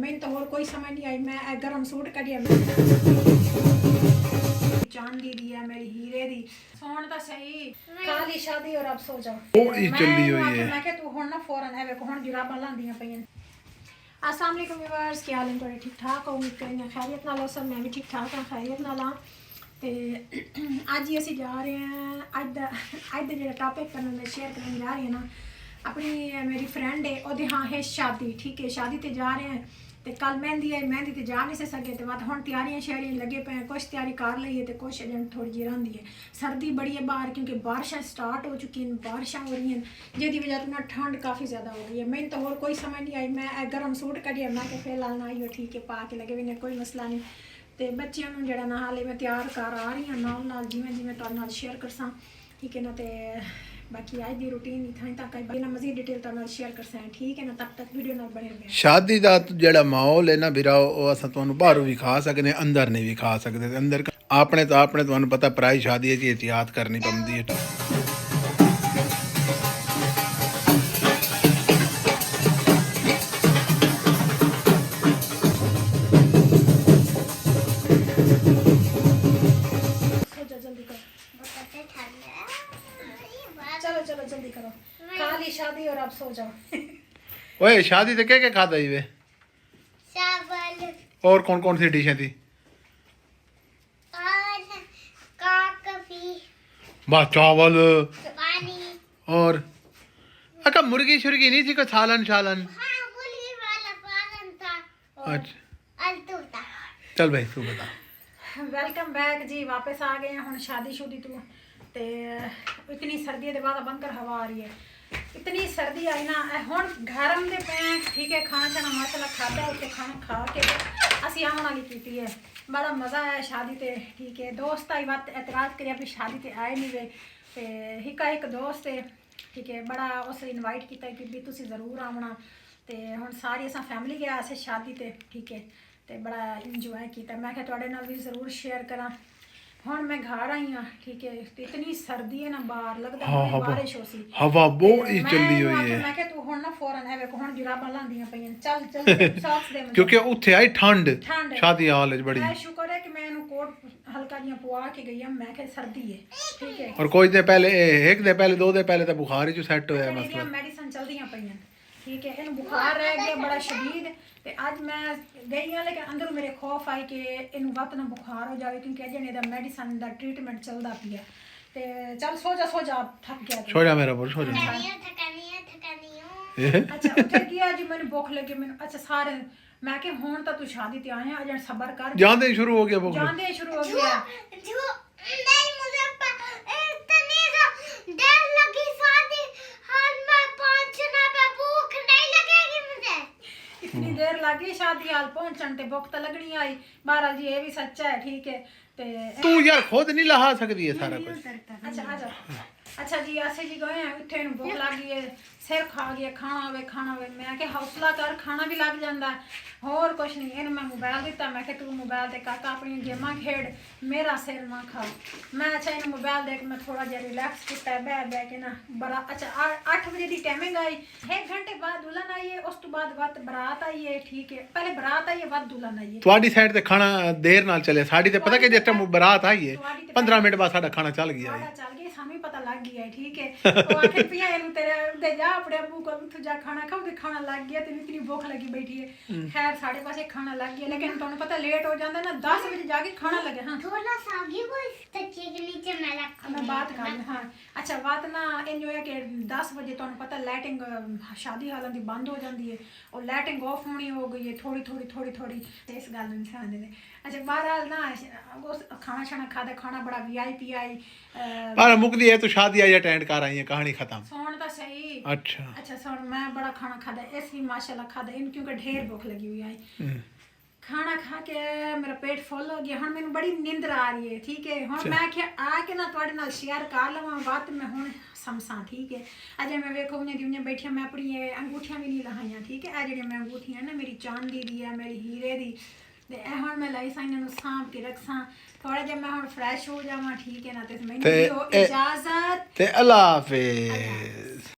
मैं तो और कोई समझ नहीं आई। मैं गर्म सूट कढ़िया चांदी दी है मेरी हीरे दी सोन तो सही खाली शादी और अब सो जाओ ਉਹ ਹੀ ਚੱਲੀ ਹੋਈ ਹੈ। मैं क्या तू हुन ना फौरन है वेखो हुन जुराबां लांदियां पईयां। अस्सलाम वालेकुम व्यूअर्स, क्या हाल है थोड़े ठीक ठाक हो? उम्मीद करें खैरियत नाल हो सब। मैं भी ठीक ठाक हाँ खैरियत नाल हाँ। तो अज ही असीं जा रहे हैं अज दा जो टॉपिक करना मैं शेयर करने जा रही हूँ ना अपनी मेरी फ्रेंड है वो हाँ है शादी ठीक है शादी ते जा रहे हैं। तो कल मेहंदी है मेहंदी ते जा नहीं सके तो बाद हुण तैयारियां शैरियां लगे पे हैं। कुछ तैयारी कर ली है तो कुछ अजें थोड़ी जी रही है। सर्दी बड़ी है बाहर क्योंकि बारिशां स्टार्ट हो चुकी हैं बारिशां हो रही हैं जिसकी वजह से ना ठंड काफ़ी ज़्यादा हो गई है। मैंने तो और कोई समझ नहीं आई। मैं गर्म सूट कढ़िया मैं कि फिलहाल ना आइयो ठीक है पा के लगे भी कोई मसला नहीं। तो बच्चों को जरा ना हाले मैं तैयार कर आ रही हूँ नाल नाल जिमें जिमें तुहाडे नाल शेयर करसां ठीक है ना। तो बाकी आज की रूटीन इतना तक बिना मजीद डिटेल तुहाडे नाल शेयर करसां ठीक है ना। तब तक वीडियो नाल बने रहियो। शादी ਦਾ ਜਿਹੜਾ ਮਾਹੌਲ ਹੈ ਨਾ ਵੀਰਾ ਉਹ ਅਸਾਂ ਤੁਹਾਨੂੰ ਬਾਹਰੋਂ ਵੀ ਖਾ ਸਕਦੇ ਹਾਂ ਅੰਦਰ ਨਹੀਂ ਵੀ ਖਾ ਸਕਦੇ ਤੇ ਅੰਦਰ ਆਪਣੇ ਤੁਹਾਨੂੰ ਪਤਾ ਪਰਾਈ ਸ਼ਾਦੀ ਹੈ ਜੀ ਇhtiyat ਕਰਨੀ ਪੈਂਦੀ ਹੈ। चलो चलो जल्दी करो खाली शादी और अब सो जाओ। ओए शादी ਤੇ क्या खाता ही वे चावल और कौन कौन सी डिशें थी? और काकपी वाह चावल पानी। और अका मुर्गी शुर्गी नहीं थी कोई सालन शालन? हाँ मुर्गी वाला पालन था अच्छा अल्टू था। चल भाई तू बता। वेलकम बैक जी वापस आ गए हैं हम शादी शुदी तो इतनी सर्दी के बाद बनकर हवा आ रही है इतनी सर्दी आई ना हुण गरम दे पे ठीक है खाना शाना माशाल्लाह खादा उत्ते खाना खा के असी आने वाली की है बड़ा मज़ा आया शादी ते ठीक है। दोस्त आई बात एतराज़ करिया भी शादी ते आए नहीं वे ते हिका एक दोस्त है ठीक है बड़ा उस इनवाइट किया कि भी तुसी ज़रूर आवना। तो हुण सारी असां फैमिली गया अस शादी ते ठीक है तो बड़ा इंजॉय किया। मैं क्या तुहाडे नाल भी ज़रूर शेयर करा। हुण मैं घर आई हाँ ठीक है तो इतनी सर्दी है ना बाहर लगता है बारिश हो सी हवा बहुत ही चली हुई है मैं क्या तू हुण ना फौरन है वेखो हुण जुराबां लांदियां पईयां चल चल सॉक्स दे मुझे क्योंकि उत्थे आई ठंड ठंड है। शादी हाल च बड़ी मैं शुक्र है कि मैं इन्हू कोट हल्का जिहा पवा के गई मैं क्या सर्दी है ठीक है। और कुछ दिन पहले एक दिन पहले दो दिन पहले तो बुखार ही जो सेट होया मसला मेडिसिन चलदियां पईयां ठीक है इन बुखार रह गया बड़ा शदीद। तो अज मैं गई हाँ लेकिन अंदरों मेरे खौफ आई कि इन वत ना बुखार हो जाए क्योंकि अजन इहदा मेडिसिन का ट्रीटमेंट चलता पिया। तो चल सो जा थक गया सो जा मेरा पुर सो जा। थकानी अच्छा उठे गया जी मैंने भुख लगी मैंने अच्छा सारे मैं कि हुण तो तू शादी ते आया अजन सबर कर जांदे ही शुरू हो गया भूख जांदे शुरू हो गया। जो नहीं मुझे इतनी देर लगी शादी और मैं पहुंचना पे भूख नहीं लगेगी मुझे। इतनी देर लगी शादी हाल पहुंचन ते भुख तो लगनी आई बहरहाल जी ये भी सच्चा है ठीक है। ते तू यार खुद नहीं लहा सकती है सारा कुछ। अच्छा आ जाओ अच्छा जी असे जी गए हैं इतने भुख लग गई है सिर खा गया खाना होवे मैं कि हौसला कर खाना भी लग जाता है होर कुछ नहीं। इन मैं मोबाइल दिता मैं कि तू मोबाइल ते काका अपनी गेमां खेड मेरा सिर ना खा। मैं अच्छा इन मोबाइल देख मैं थोड़ा जिहा रिलैक्स किया बह के ना बड़ा अच्छा 8 बजे की टाइमिंग आई 1 घंटे बाद दुल्हन आई है उस तो बाद वत बरात आई है ठीक है पहले बरात आई है वत दुल्हन आई है। ਤੁਹਾਡੀ ਸਾਈਡ ਤੇ ਖਾਣਾ ਦੇਰ ਨਾਲ ਚੱਲੇ ਸਾਡੀ ਤੇ ਪਤਾ ਕਿ ਜਿਸ ਟਾਈਮ ਬਰਾਤ ਆਈ ਹੈ 15 ਮਿੰਟ ਬਾਅਦ ਸਾਡਾ ਖਾਣਾ ਚੱਲ ਗਿਆ ਹੈ। चल गई सानू पता लग गया है ठीक है। वो आखिर पिया इनू तेरे दे जा अपने अब्बू को तू जा खाना खाओ ते खाना लग गया तेन इतनी भूख लगी बैठी है। खैर 5:30 खाना लग गया लेकिन तुहानू पता लेट हो जाता ना 10 बजे जाके खाना लगे। हाँ थोड़ा सा आगे को इस तकिए के नीचे मैं रख मैं बात कर हाँ अच्छा बात ना इन जो है कि 10 बजे तुहानू पता लाइटिंग शादी हालों की बंद हो जाती है और लाइटिंग ऑफ होनी हो गई है थोड़ी इस गल में ध्यान देने। अच्छा बहरहाल ना खाना शाना खादा खाना बड़ा VIP आई पर मुकदी है तो शादी आई अटेंड कर आई है कहानी खत्म सोन तो सही। अच्छा सोन मैं बड़ा खाना खादा ऐसी माशाल्लाह खादा इन क्योंकि ढेर भूख लगी हुई आई खाना खा के मेरा पेट फुल हो गया। हुण मैनू बड़ी नींदर आ रही है ठीक है। हुण मैं क्या आके ना तुहाडे नाल शेयर कर लवां बात मैं हुण समझां ठीक है। अजे मैं वेखो उन्हें दी उन्हें बैठिया मैं अपनी अंगूठियां भी नहीं लहाइयां ठीक है। ए जेहड़ियां मैं अंगूठियां ना मेरी चांदी दी है मेरी हीरे दी ते ए हुण मैं लाई सा इन्हां नूं सांभ के रखसां थोड़ा जिहा मैं हुण फ्रैश हो जावां ठीक है ना। ते मैनूं दिओ इजाजत ते अल्लाह हाफिज़।